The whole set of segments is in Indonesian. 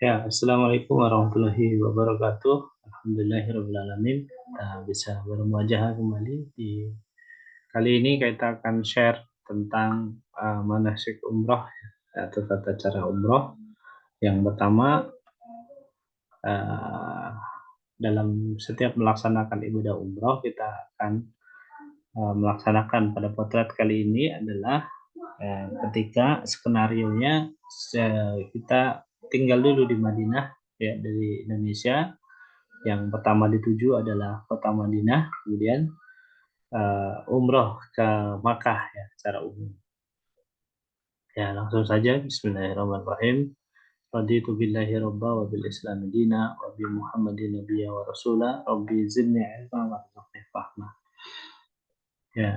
Ya, Assalamualaikum warahmatullahi wabarakatuh. Alhamdulillahirrahmanirrahim. Kita bisa bermuajah kembali di kali ini kita akan share tentang manasik umroh atau tata cara umroh. Yang pertama, uh, dalam setiap melaksanakan ibadah umroh kita akan melaksanakan pada potret kali ini adalah ketika skenarionya kita tinggal dulu di Madinah ya dari Indonesia. Yang pertama dituju adalah kota Madinah, kemudian umroh ke Makkah ya secara umum. Ya langsung saja Bismillahirrahmanirrahim. Raditu billahi robba wa bil islam dina wa bi Muhammadin nabiyya wa rasula rabbi zidni ilma wa rzuqni fahma. Ya,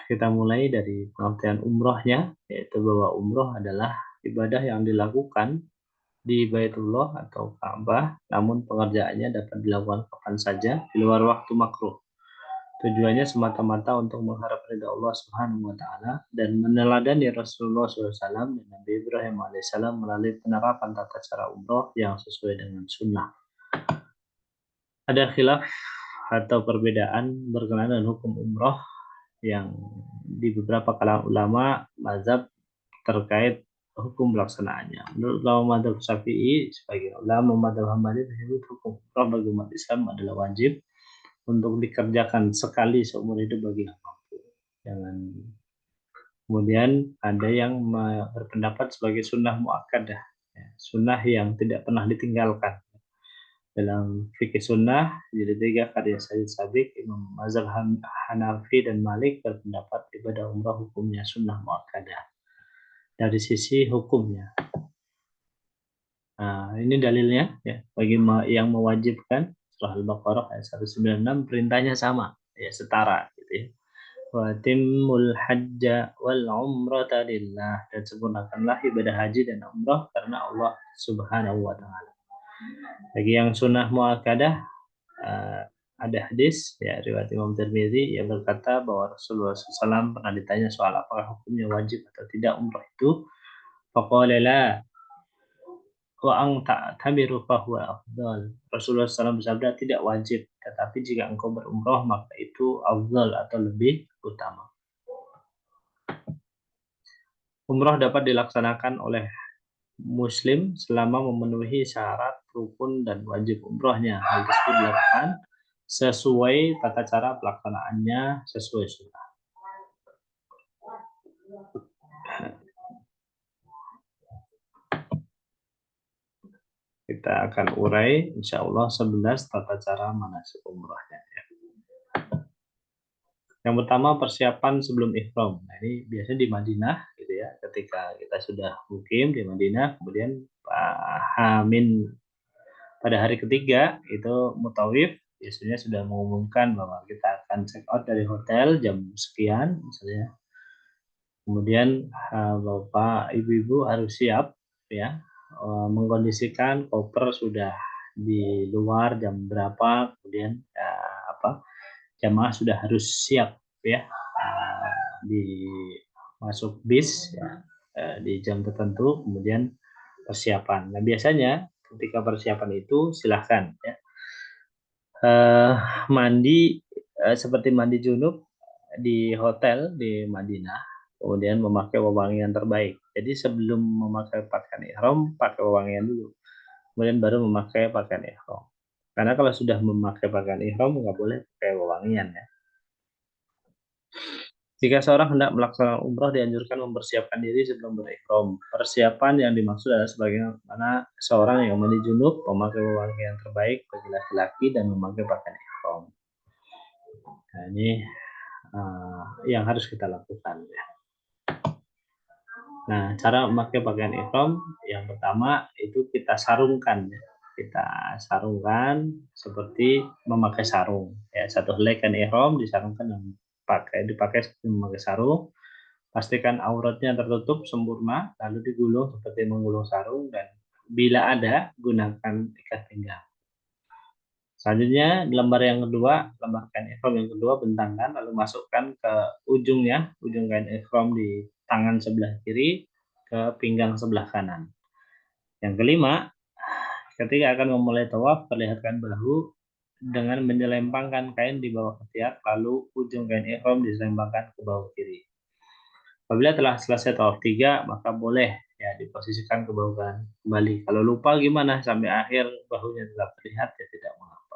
kita mulai dari pengertian umrohnya, yaitu bahwa umroh adalah ibadah yang dilakukan di Baitullah atau Ka'bah, namun pengerjaannya dapat dilakukan kapan saja di luar waktu makruh. Tujuannya semata-mata untuk mengharap ridha Allah Subhanahu wa taala dan meneladani Rasulullah SAW dan Nabi Ibrahim alaihissalam melalui penerapan tata cara umroh yang sesuai dengan sunnah. Ada khilaf atau perbedaan berkenaan dengan hukum umroh yang di beberapa kalangan ulama mazhab terkait hukum pelaksanaannya. Menurut ulama mazhab Syafi'i, sebagian ulama mazhab Hambali menyebut hukum umroh bagi umat Islam adalah wajib untuk dikerjakan sekali seumur hidup bagi yang mampu. Jangan. Kemudian ada yang berpendapat sebagai sunnah muakkadah, ya, sunnah yang tidak pernah ditinggalkan. Dalam fikih sunnah, jadi tiga karya Sayyid Sabiq, Imam Mazhab Hanafi dan Malik berpendapat ibadah umrah hukumnya sunnah muakkadah dari sisi hukumnya. Nah, ini dalilnya ya bagi yang mewajibkan surah Al-Baqarah ayat 196 perintahnya sama ya setara gitu ya. Wa timmul hajja wal umrata lillah dan sempurnakanlah ibadah haji dan umrah karena Allah Subhanahu wa taala. Bagi yang sunnah muakkadah ada hadis ya riwayat Imam Tirmidzi yang berkata bahwa Rasulullah SAW pernah ditanya soal apakah hukumnya wajib atau tidak umrah itu. Faqala la wa ang ta'tamiru fahuwa afdal. Rasulullah SAW bersabda tidak wajib, tetapi jika engkau berumrah maka itu afdal atau lebih utama. Umrah dapat dilaksanakan oleh Muslim selama memenuhi syarat rukun dan wajib umrohnya. Hal tersebut dilakukan sesuai tata cara pelaksanaannya sesuai sunnah. Kita akan urai insya Allah 11 tata cara manasik umrohnya. Yang pertama persiapan sebelum ihram. Nah, ini biasanya di Madinah gitu ya. Ketika kita sudah mukim di Madinah, kemudian Hamin pada hari ketiga itu mutawif biasanya sudah mengumumkan bahwa kita akan check out dari hotel jam sekian misalnya. Kemudian Bapak Ibu-ibu harus siap ya mengkondisikan koper sudah di luar jam berapa, kemudian jamaah sudah harus siap ya di masuk bis ya, di jam tertentu, kemudian persiapan. Nah biasanya ketika persiapan itu silahkan ya mandi seperti mandi junub di hotel di Madinah, kemudian memakai wewangian terbaik. Jadi sebelum memakai pakaian ihram pakai wewangian dulu, kemudian baru memakai pakaian ihram. Karena kalau sudah memakai pakaian ihram nggak boleh pakai wewangian ya. Jika seorang hendak melaksanakan umroh, dianjurkan mempersiapkan diri sebelum berihram. Persiapan yang dimaksud adalah sebagaimana seorang yang mandi junub, memakai wewangian terbaik bagi laki-laki dan memakai pakaian ihram. Nah, ini yang harus kita lakukan. Ya. Nah, cara memakai pakaian ihram yang pertama itu kita sarungkan. Ya. Kita sarungkan seperti memakai sarung. Ya, satu helai kan ihram disarungkan dengan dipakai seperti memakai sarung. Pastikan auratnya tertutup sempurna, lalu digulung seperti menggulung sarung dan bila ada gunakan ikat pinggang. Selanjutnya lembar yang kedua, lembar kain ihram yang kedua bentangkan lalu masukkan ke ujung kain ihram di tangan sebelah kiri ke pinggang sebelah kanan. Yang kelima, ketika akan memulai tawaf, perlihatkan bahu dengan menyelempangkan kain di bawah ketiak, lalu ujung kain ihram diselempangkan ke bahu kiri. Apabila telah selesai tawaf 3, maka boleh ya diposisikan ke bahu kanan kembali. Kalau lupa gimana sampai akhir bahunya tetap terlihat, ya tidak mengapa.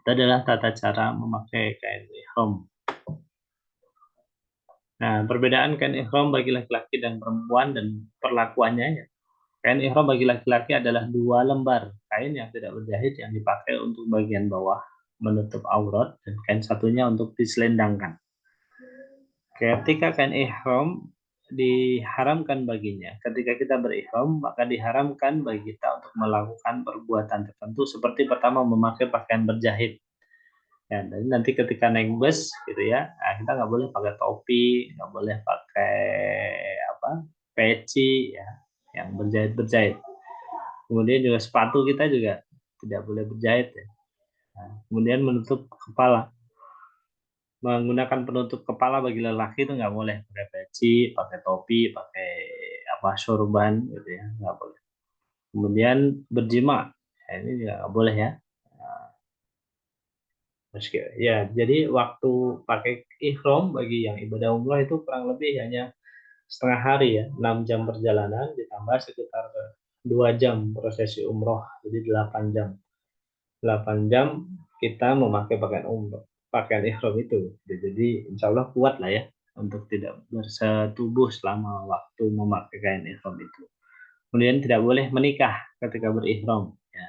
Itu adalah tata cara memakai kain ihram. Nah, perbedaan kain ihram bagi laki-laki dan perempuan dan perlakuannya ya. Kain ihram bagi laki-laki adalah 2 lembar kain yang tidak berjahit yang dipakai untuk bagian bawah menutup aurat, dan kain satunya untuk diselendangkan. Ketika kain ihram diharamkan baginya, ketika kita berihram, maka diharamkan bagi kita untuk melakukan perbuatan tertentu seperti pertama memakai pakaian berjahit. Ya, dan nanti ketika naik bus gitu ya, nah kita nggak boleh pakai topi, nggak boleh pakai apa peci ya, yang berjahit-berjahit. Kemudian juga sepatu kita juga tidak boleh berjahit ya. Nah, kemudian menutup kepala, menggunakan penutup kepala bagi lelaki itu nggak boleh pakai peci, pakai topi, pakai apa sorban gitu ya, nggak boleh. Kemudian berjima, ya, ini juga nggak boleh ya. Nah, meski, ya jadi waktu pakai ihram bagi yang ibadah umroh itu kurang lebih hanya setengah hari ya, 6 jam perjalanan ditambah sekitar 2 jam prosesi umroh, jadi 8 jam. 8 jam kita memakai pakaian umroh, pakaian ihram itu. Jadi insya Allah kuat lah ya untuk tidak bersetubuh selama waktu memakai kain ihram itu. Kemudian tidak boleh menikah ketika berihram. Ya.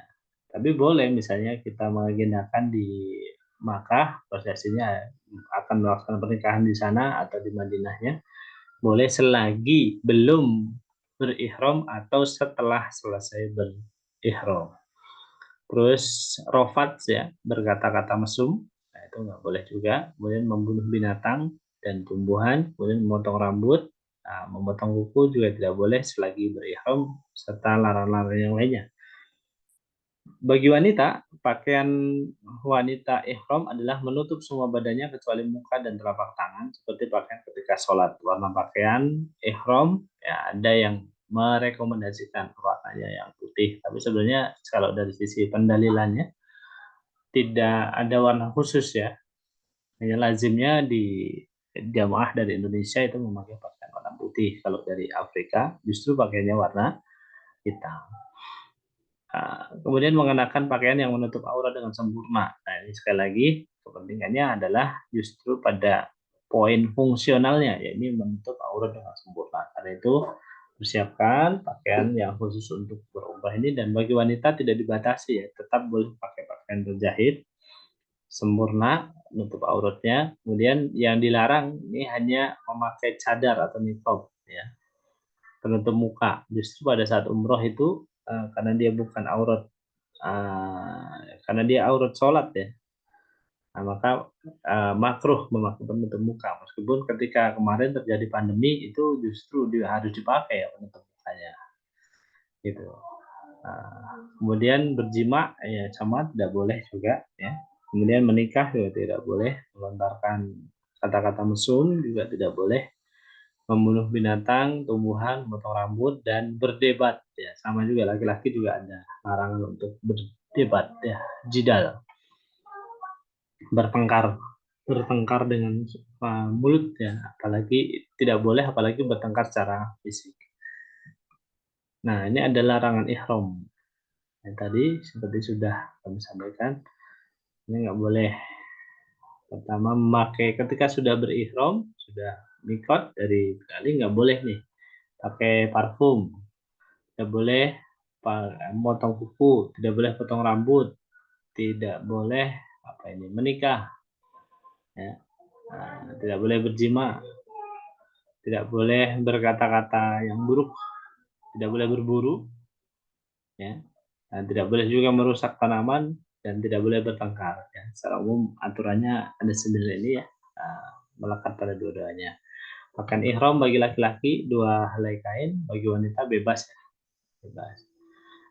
Tapi boleh misalnya kita mengagendakan di Makkah, prosesinya akan melaksanakan pernikahan di sana atau di Madinahnya, boleh selagi belum berihram atau setelah selesai berihram. Terus rofat ya, berkata-kata mesum, nah itu nggak boleh juga. Kemudian membunuh binatang dan tumbuhan, kemudian memotong rambut, nah, memotong kuku juga tidak boleh selagi berihram, serta larangan-larangan yang lainnya. Bagi wanita, pakaian wanita ihram adalah menutup semua badannya kecuali muka dan telapak tangan, seperti pakaian ketika sholat. Warna pakaian ihram, ya ada yang merekomendasikan warnanya yang putih, tapi sebenarnya kalau dari sisi pendalilannya tidak ada warna khusus ya. Hanya lazimnya di jamaah dari Indonesia itu memakai pakaian warna putih. Kalau dari Afrika justru pakainya warna hitam. Kemudian mengenakan pakaian yang menutup aurat dengan sempurna. Nah, ini sekali lagi kepentingannya adalah justru pada poin fungsionalnya, yaitu menutup aurat dengan sempurna. Karena itu persiapkan pakaian yang khusus untuk berumrah ini, dan bagi wanita tidak dibatasi ya, tetap boleh pakai pakaian berjahit sempurna menutup auratnya. Kemudian yang dilarang ini hanya memakai cadar atau niqab ya, penutup muka. Justru pada saat umroh itu karena dia bukan aurat, karena dia aurat sholat ya, nah, maka makruh memakai penutup muka. Meskipun ketika kemarin terjadi pandemi itu justru dia harus dipakai ya penutup mukanya gitu. Kemudian berjima ya sama tidak boleh juga ya. Kemudian menikah juga tidak boleh, melontarkan kata-kata mesum juga tidak boleh, membunuh binatang, tumbuhan, memotong rambut, dan berdebat ya. Sama juga laki-laki juga ada larangan untuk berdebat ya, jidal, bertengkar, bertengkar dengan mulut ya, apalagi tidak boleh apalagi bertengkar secara fisik. Nah, ini adalah larangan ihram. Yang tadi seperti sudah kami sampaikan, ini nggak boleh. Pertama memakai ketika sudah berihram, sudah mikot dari Bali, nggak boleh nih pakai parfum, tidak boleh potong kuku, tidak boleh potong rambut, tidak boleh apa ini menikah, ya. Tidak boleh berjima, tidak boleh berkata-kata yang buruk, tidak boleh berburu, ya. Tidak boleh juga merusak tanaman dan tidak boleh bertengkar. Ya. Secara umum aturannya ada 9 ini ya, melekat pada dua-duanya. Pakaian ihram bagi laki-laki 2 helai kain, bagi wanita bebas ya, bebas.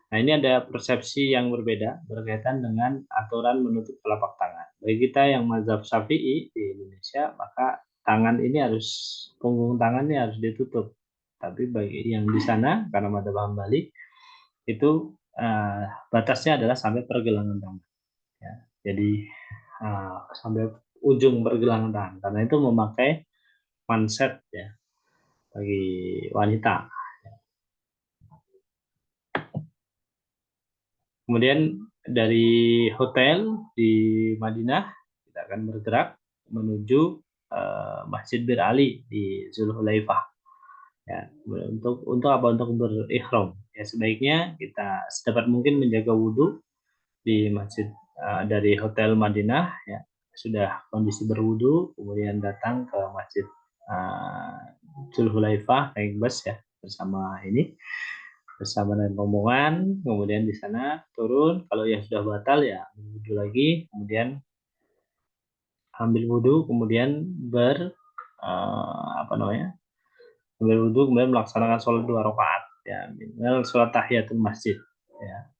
Nah, ini ada persepsi yang berbeda berkaitan dengan aturan menutup telapak tangan. Bagi kita yang mazhab Syafi'i di Indonesia, maka tangan ini harus, punggung tangannya harus ditutup. Tapi bagi yang di sana karena madzhab Hambali itu batasnya adalah sampai pergelangan tangan. Ya. Jadi sampai ujung pergelangan tangan karena itu memakai manset ya bagi wanita. Kemudian dari hotel di Madinah kita akan bergerak menuju Masjid Bir Ali di Zulhulaifah. Ya, untuk apa? Untuk berihram. Ya, sebaiknya kita sedapat mungkin menjaga wudhu di masjid dari hotel Madinah. Ya, sudah kondisi berwudhu, kemudian datang ke Masjid Zulhulaifah naik bus ya bersama dengan rombongan, kemudian di sana turun, kalau yang sudah batal ya wudhu lagi, kemudian ambil wudhu, kemudian apa namanya, ambil wudhu, kemudian melaksanakan sholat 2 rakaat, ya minimal sholat tahiyatul masjid, ya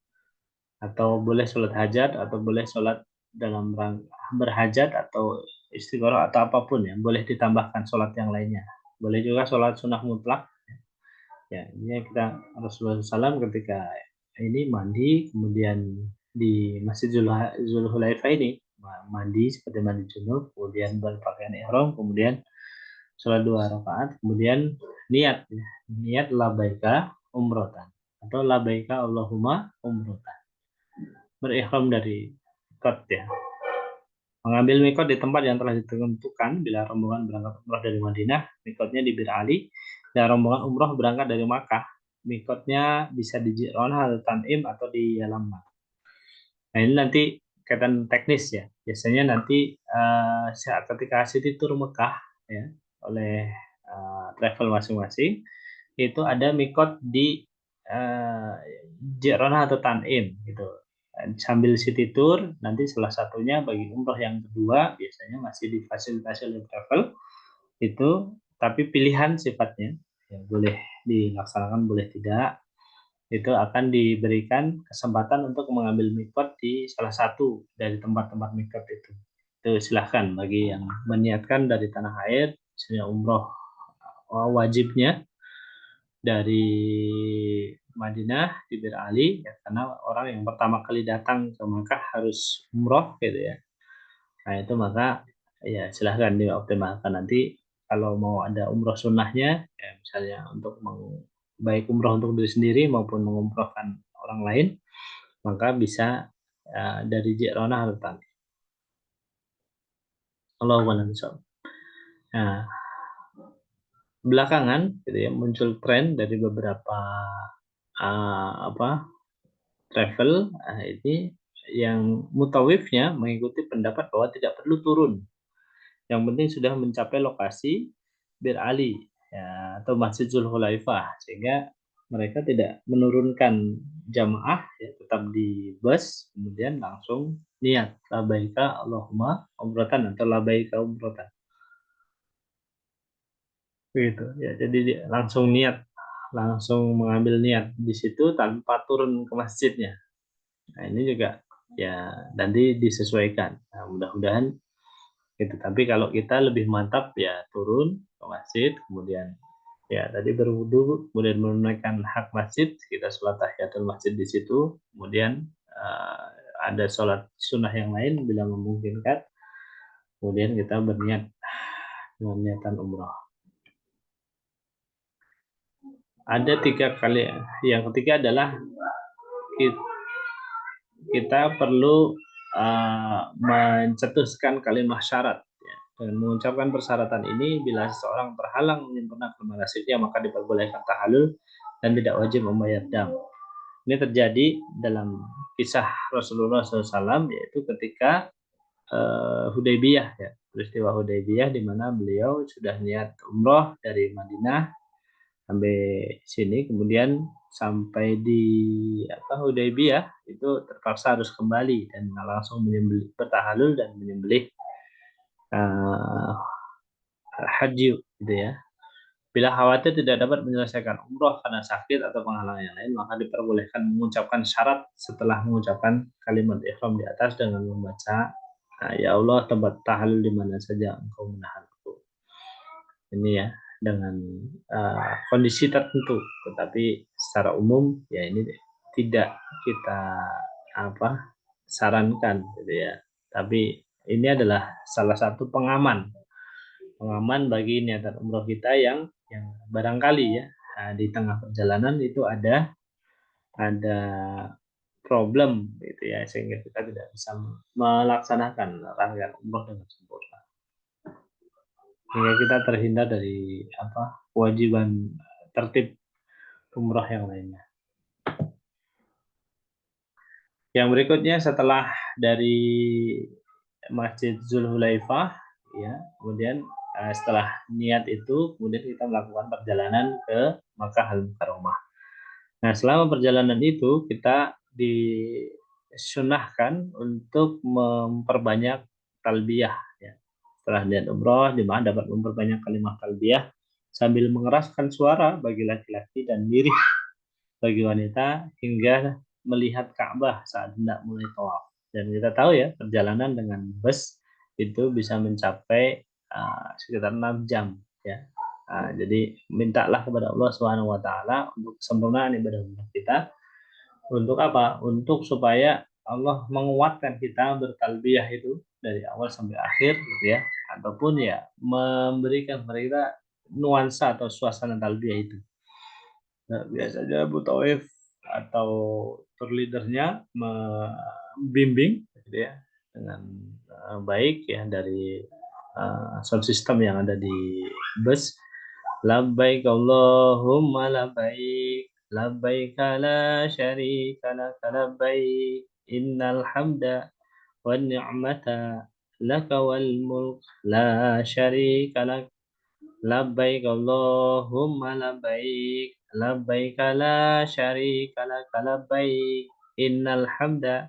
atau boleh sholat hajat, atau boleh sholat dalam rangka berhajat atau istigharah atau apapun ya, boleh ditambahkan sholat yang lainnya, boleh juga sholat sunnah mutlak. Ya, ini kita Rasulullah SAW ketika ini mandi, kemudian di Masjid Zulhulaifah ini mandi seperti mandi junub, kemudian berpakaian ihram, kemudian sholat 2 rakaat, kemudian niat ya, niat labaika umrotan atau labaika Allahumma umrotan, berihram dari mikot ya, mengambil mikot di tempat yang telah ditentukan bila rombongan berangkat umrah dari Madinah, mikotnya di Bir Ali, dan rombongan umroh berangkat dari Makkah, mikotnya bisa di Ji'rana atau Tan'im atau di Yalamlam. Nah ini nanti kaitan teknis ya. Biasanya nanti saat ketika Siti tur Mekah ya oleh travel masing-masing itu ada mikot di Ji'rana atau Tan'im gitu. Sambil city tour, nanti salah satunya bagi umroh yang kedua biasanya masih difasilitasi oleh travel itu, tapi pilihan sifatnya ya, boleh dilaksanakan boleh tidak, itu akan diberikan kesempatan untuk mengambil mikot di salah satu dari tempat-tempat mikot itu silahkan bagi yang meniatkan dari tanah air, misalnya umroh wajibnya dari Madinah di Bir Ali ya, karena orang yang pertama kali datang ke Makkah harus umroh gitu ya. Nah itu maka ya silahkan dioptimalkan nanti kalau mau ada umroh sunnahnya ya, misalnya untuk baik umroh untuk diri sendiri maupun mengumrohkan orang lain, maka bisa dari Ji'rana atau Tan'im. Allahumma a'lam. Nah, belakangan gitu ya muncul tren dari beberapa apa travel ini yang mutawifnya mengikuti pendapat bahwa tidak perlu turun. Yang penting sudah mencapai lokasi Bir Ali ya, atau Masjid Zulhulaifah, sehingga mereka tidak menurunkan jamaah ya, tetap di bus kemudian langsung niat labaika Allahumma umratan atau labaika umratan. Begitu ya. Jadi dia langsung niat, langsung mengambil niat di situ tanpa turun ke masjidnya. Nah, ini juga ya nanti disesuaikan. Nah, mudah-mudahan gitu. Tapi kalau kita lebih mantap ya turun ke masjid, kemudian ya tadi berwudu, kemudian menunaikan hak masjid, kita sholat tahiyatul masjid di situ, kemudian ada sholat sunnah yang lain bila memungkinkan, kemudian kita berniat dengan niatan umrah. Ada 3 kali. Yang ketiga adalah kita perlu mencetuskan kalimat syarat ya. Dengan mengucapkan persyaratan ini, bila seseorang terhalang menyempurnakan manasiknya maka diperbolehkan tahalul dan tidak wajib membayar dam. Ini terjadi dalam kisah Rasulullah SAW, yaitu ketika Hudaybiyah ya, peristiwa Hudaybiyah di mana beliau sudah niat umroh dari Madinah sampai sini, kemudian sampai di Hudaybiyah itu terpaksa harus kembali dan langsung menyembelih, bertahalul dan menyembelih uh, haji gitu ya. Bila khawatir tidak dapat menyelesaikan umroh karena sakit atau penghalang yang lain, maka diperbolehkan mengucapkan syarat setelah mengucapkan kalimat ihram di atas dengan membaca ya Allah, tempat tahalul di mana saja engkau menahanku. Ini ya. dengan kondisi tertentu, tetapi secara umum ya ini tidak kita sarankan gitu ya. Tapi ini adalah salah satu pengaman bagi niatan umroh kita yang barangkali ya di tengah perjalanan itu ada problem gitu ya, sehingga kita tidak bisa melaksanakan rangkaian umroh dengan sempurna, sehingga kita terhindar dari kewajiban tertib umroh yang lainnya. Yang berikutnya setelah dari Masjid Zulhulaifah ya, kemudian setelah niat itu kemudian kita melakukan perjalanan ke Makkah Al-Mukarramah. Nah, selama perjalanan itu kita disunahkan untuk memperbanyak talbiyah ya. Setelah niat umroh, jemaah dapat memperbanyak kalimat talbiyah sambil mengeraskan suara bagi laki-laki dan lirih bagi wanita hingga melihat Ka'bah saat hendak mulai tawaf. Dan kita tahu ya, perjalanan dengan bus itu bisa mencapai sekitar 6 jam ya. Jadi mintalah kepada Allah Subhanahu wa taala untuk kesempurnaan ibadah kita. Untuk apa? Untuk supaya Allah menguatkan kita bertalbiyah itu dari awal sampai akhir gitu ya, ataupun ya memberikan mereka nuansa atau suasana talbiyah itu. Nah, biasanya Abu Taif atau tour leader-nya membimbing gitu ya dengan baik ya dari sound system yang ada di bus. Labbaik Allahumma labbaik, labbaik la syarika lak labbaik, innal hamda wan ni'mata laka wal mulk la syarika lak. Labbaik Allahumma labbaik, labbaik la syarika lak labbaik, innal hamda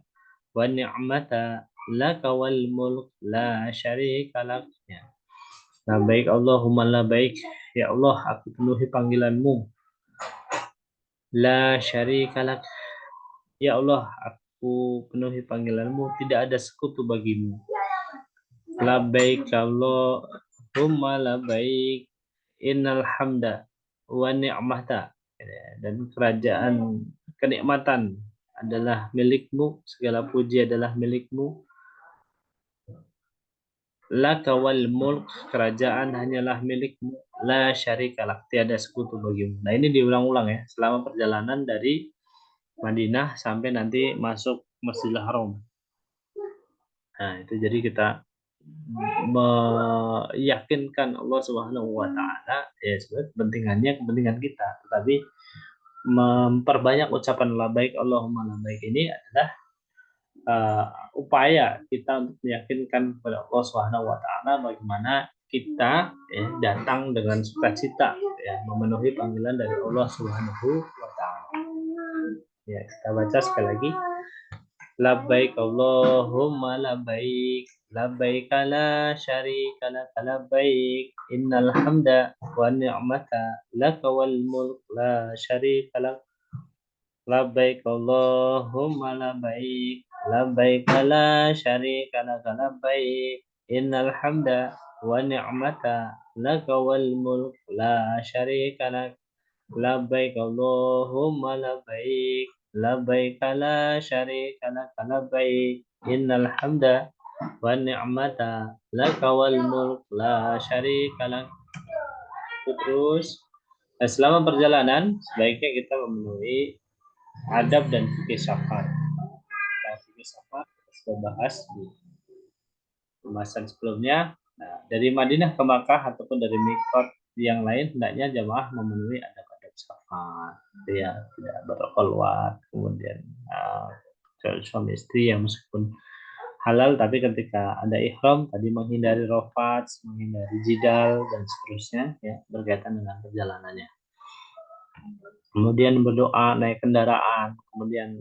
wan ni'mata laka wal mulk la syarika lak. Ya. Labbaik Allahumma labbaik, ya Allah aku penuhi panggilanmu. La syarika lak, ya Allah aku penuhi panggilanmu, tidak ada sekutu bagimu. Labbaik Allahumma labbaik, innal hamda wa ni'mata, dan kerajaan kenikmatan adalah milikmu, segala puji adalah milikmu. Laka wal mulk, kerajaan hanyalah milikmu. La syarikalak, tiada sekutu bagimu. Nah, ini diulang-ulang ya selama perjalanan dari Madinah sampai nanti masuk Masjidil Haram. Nah, itu jadi kita meyakinkan Allah Subhanahu wa taala ya, sebenarnya kepentingan kita, tetapi memperbanyak ucapan labbaik Allahumma labbaik ini adalah upaya kita untuk meyakinkan kepada Allah Subhanahu wa taala bagaimana kita ya, datang dengan sukacita ya, memenuhi panggilan dari Allah Subhanahu wa taala. Ya, kita baca sekali lagi. Labbaik Allahumma labbaik, labbaik la syarika lak labbaik, innal hamda wan ni'mata laka wal mulk la syarika lak. Labbaik Allahumma labbaik, labbaik la syarika lak labbaik, innal hamda wa ni'mata laka wal mulk la syarika lak. Labbaik Allahumma labbaik, labbaik la syarika lak labbaik, innal hamda wa ni'mata laka wal mulk la syarika lak. Terus selama perjalanan sebaiknya kita memenuhi adab dan fikih safar. Nah, fikih safar kita sudah bahas di pembahasan sebelumnya. Nah, dari Madinah ke Makkah ataupun dari mikot yang lain hendaknya jamaah memenuhi adab-adab safar. Ya, tidak berkhulwat, kemudian suami istri yang meskipun halal tapi ketika ada ihram tadi menghindari rofat, menghindari jidal dan seterusnya ya berkaitan dengan perjalanannya. Kemudian berdoa naik kendaraan, kemudian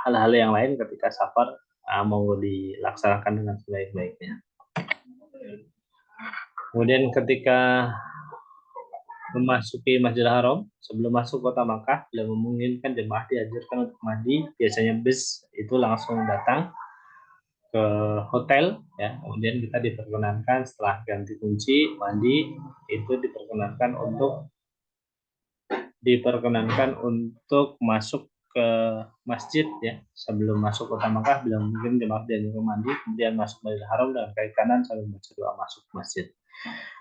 hal-hal yang lain ketika safar mau dilaksanakan dengan sebaik-baiknya. Kemudian ketika memasuki Masjidil Haram, sebelum masuk kota Makkah, bila memungkinkan jemaah dianjurkan untuk mandi, biasanya bus itu langsung datang ke hotel ya, kemudian kita diperkenankan setelah ganti kunci, mandi, itu diperkenankan untuk masuk ke masjid ya, sebelum masuk kota Makkah bilang mungkin jemaah dan mandi, kemudian masuk Masjidil Haram dengan kaki kanan sambil membaca doa masuk masjid.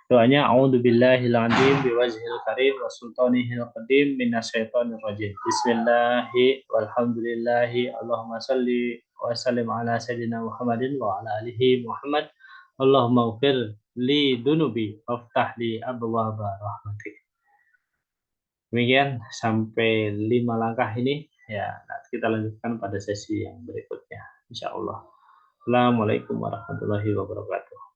Doanya a'udzubillahil adzim biwajhil karim wa sultanihil qadim minasyaitonir rajim. Bismillahi walhamdulillahi Allahumma shalli wa sallim ala sayyidina Muhammadin wa ala alihi Muhammad. Allahumma ighfir li dunubi waftah li abwaaba rahmatik. Demikian sampai 5 langkah ini ya, nanti kita lanjutkan pada sesi yang berikutnya insyaallah. Assalamualaikum warahmatullahi wabarakatuh.